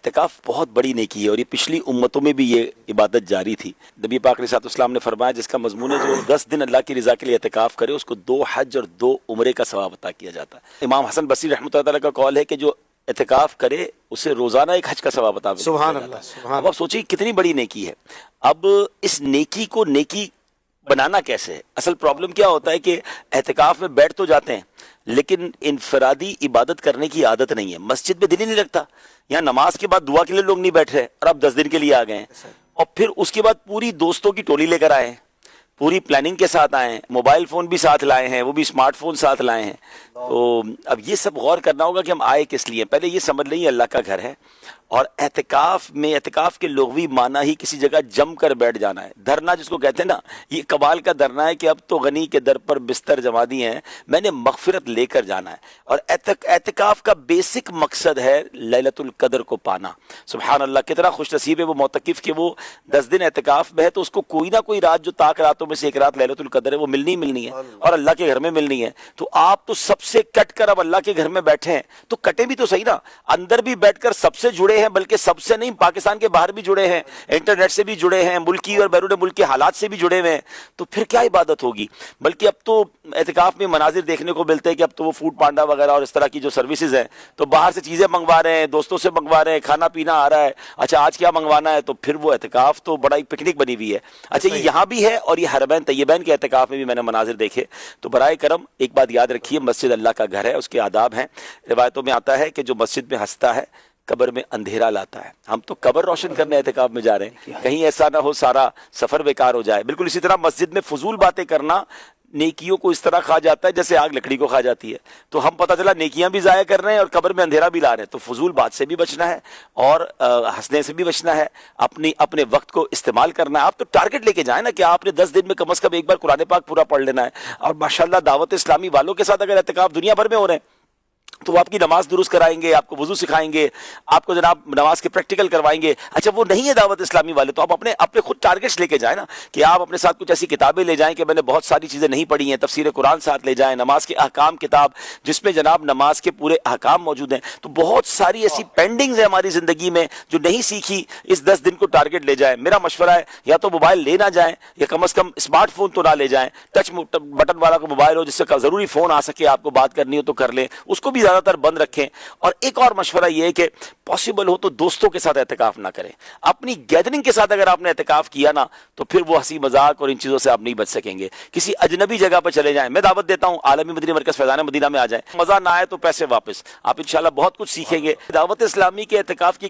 اعتکاف بہت بڑی نیکی ہے اور یہ پچھلی امتوں میں بھی یہ عبادت جاری تھی۔ نبی پاک علیہ السلام نے فرمایا جس کا مضمون ہے جو 10 دن اللہ کی رضا کے لیے اعتکاف کرے اس کو 2 حج اور 2 عمرے کا ثواب عطا کیا جاتا ہے۔ امام حسن بصری رحمۃ اللہ تعالیٰ کا قول ہے کہ جو اعتکاف کرے اسے روزانہ ایک حج کا ثواب عطا کیا سبحان جاتا اللہ، ہے۔ سبحان اب آپ سوچیے کتنی بڑی نیکی ہے۔ اب اس نیکی کو نیکی بنانا کیسے ہے؟ اصل پرابلم کیا ہوتا ہے کہ اعتکاف میں بیٹھ تو جاتے ہیں لیکن انفرادی عبادت کرنے کی عادت نہیں ہے، مسجد میں دل ہی نہیں لگتا، یہاں نماز کے بعد دعا کے لیے لوگ نہیں بیٹھ رہے اور اب 10 دن کے لیے آ گئے ہیں، اور پھر اس کے بعد پوری دوستوں کی ٹولی لے کر آئے ہیں، پوری پلاننگ کے ساتھ آئے ہیں، موبائل فون بھی ساتھ لائے ہیں، وہ بھی اسمارٹ فون ساتھ لائے ہیں۔ تو اب یہ سب غور کرنا ہوگا کہ ہم آئے کس لیے۔ پہلے یہ سمجھ لیں یہ اللہ کا گھر ہے، اور اعتکاف میں اعتکاف کے لغوی معنی ہی کسی جگہ جم کر بیٹھ جانا ہے۔ دھرنا جس کو کہتے ہیں نا، یہ کمال کا دھرنا ہے کہ اب تو غنی کے در پر بستر جما دیے ہیں، میں نے مغفرت لے کر جانا ہے۔ اور اعتکاف کا بیسک مقصد ہے لیلۃ القدر کو پانا۔ سبحان اللہ، کتنا خوش نصیب ہے وہ معتکف کہ وہ 10 دن اعتکاف میں ہے تو اس کو کوئی نہ کوئی رات جو طاق راتوں میں سے ایک رات لیلۃ القدر ہے وہ ملنی ہے اور اللہ کے گھر میں ملنی ہے۔ تو آپ تو سب سے کٹ کر اب اللہ کے گھر میں بیٹھے ہیں تو کٹے بھی تو صحیح نا، اندر بھی بیٹھ کر سب سے جڑے ہیں، بلکہ سب سے نہیں پاکستان کے باہر بھی جڑے ہیں، انٹرنیٹ سے بھی جڑے ہیں، ملکی اور بیرون ملک کے حالات سے بھی جڑے ہوئے ہیں، تو پھر کیا عبادت ہوگی؟ بلکہ اب تو اعتکاف میں مناظر دیکھنے کو ملتے ہیں کہ اب تو وہ فوڈ پانڈا وغیرہ اور اس طرح کی جو سروسز ہیں تو باہر سے چیزیں منگوا رہے ہیں، دوستوں سے منگوا رہے ہیں، کھانا پینا آ رہا ہے، اچھا آج کیا منگوانا ہے، تو پھر وہ اعتکاف تو بڑا ہی پکنک بنی ہوئی ہے۔ اچھا یہ یہاں بھی ہے اور یہ حرمین طیبین کے اعتکاف میں بھی میں نے مناظر دیکھے۔ تو برائے کرم ایک بات یاد رکھیے، مسجد اللہ کا گھر ہے، اس کے آداب ہیں۔ روایتوں میں آتا ہے کہ جو مسجد میں ہنستا ہے قبر میں اندھیرا لاتا ہے۔ ہم تو قبر روشن کرنے اعتکاف میں جا رہے ہیں، کہیں ایسا نہ ہو سارا سفر بیکار ہو جائے۔ بالکل اسی طرح مسجد میں فضول باتیں کرنا نیکیوں کو اس طرح کھا جاتا ہے جیسے آگ لکڑی کو کھا جاتی ہے۔ تو ہم پتہ چلا نیکیاں بھی ضائع کر رہے ہیں اور قبر میں اندھیرا بھی لا رہے ہیں۔ تو فضول بات سے بھی بچنا ہے اور ہنسنے سے بھی بچنا ہے، اپنے وقت کو استعمال کرنا ہے۔ آپ تو ٹارگٹ لے کے جائیں نا کہ آپ نے 10 دن میں کم از کم ایک بار قرآن پاک پورا پڑھ لینا ہے۔ اور ماشاءاللہ دعوت اسلامی والوں کے ساتھ اگر اعتکاف دنیا بھر میں ہو رہے ہیں تو وہ آپ کی نماز درست کرائیں گے، آپ کو وضو سکھائیں گے، آپ کو جناب نماز کے پریکٹیکل کروائیں گے۔ اچھا وہ نہیں ہے دعوت اسلامی والے تو آپ اپنے خود ٹارگٹس لے کے جائیں نا، کہ آپ اپنے ساتھ کچھ ایسی کتابیں لے جائیں کہ میں نے بہت ساری چیزیں نہیں پڑھی ہیں، تفسیر قرآن ساتھ لے جائیں، نماز کے احکام کتاب جس میں جناب نماز کے پورے احکام موجود ہیں۔ تو بہت ساری ایسی پینڈنگز ہیں ہماری زندگی میں جو نہیں سیکھی، اس 10 دن کو ٹارگٹ لے جائیں۔ میرا مشورہ ہے یا تو موبائل لے نہ جائیں یا کم از کم اسمارٹ فون تو نہ لے جائیں، ٹچ بٹن والا کو موبائل ہو جس سے ضروری فون آ سکے، آپ کو بات کرنی ہو تو کر لیں، اس کو بھی زیادہ تر بند رکھیں۔ اور ایک اور مشورہ یہ ہے کہ پاسبل ہو تو دوستوں کے ساتھ اعتکاف نہ کریں، اپنی گیدرنگ کے ساتھ اگر آپ نے اعتکاف کیا نا تو پھر وہ ہنسی مذاق اور ان چیزوں سے آپ نہیں بچ سکیں گے۔ کسی اجنبی جگہ پر چلے جائیں، میں دعوت دیتا ہوں عالمی مدنی مرکز فیضان مدینہ میں آ جائیں، مزہ نہ آئے تو پیسے واپس، آپ انشاءاللہ بہت کچھ سیکھیں گے۔ دعوت اسلامی کے اعتکاف کی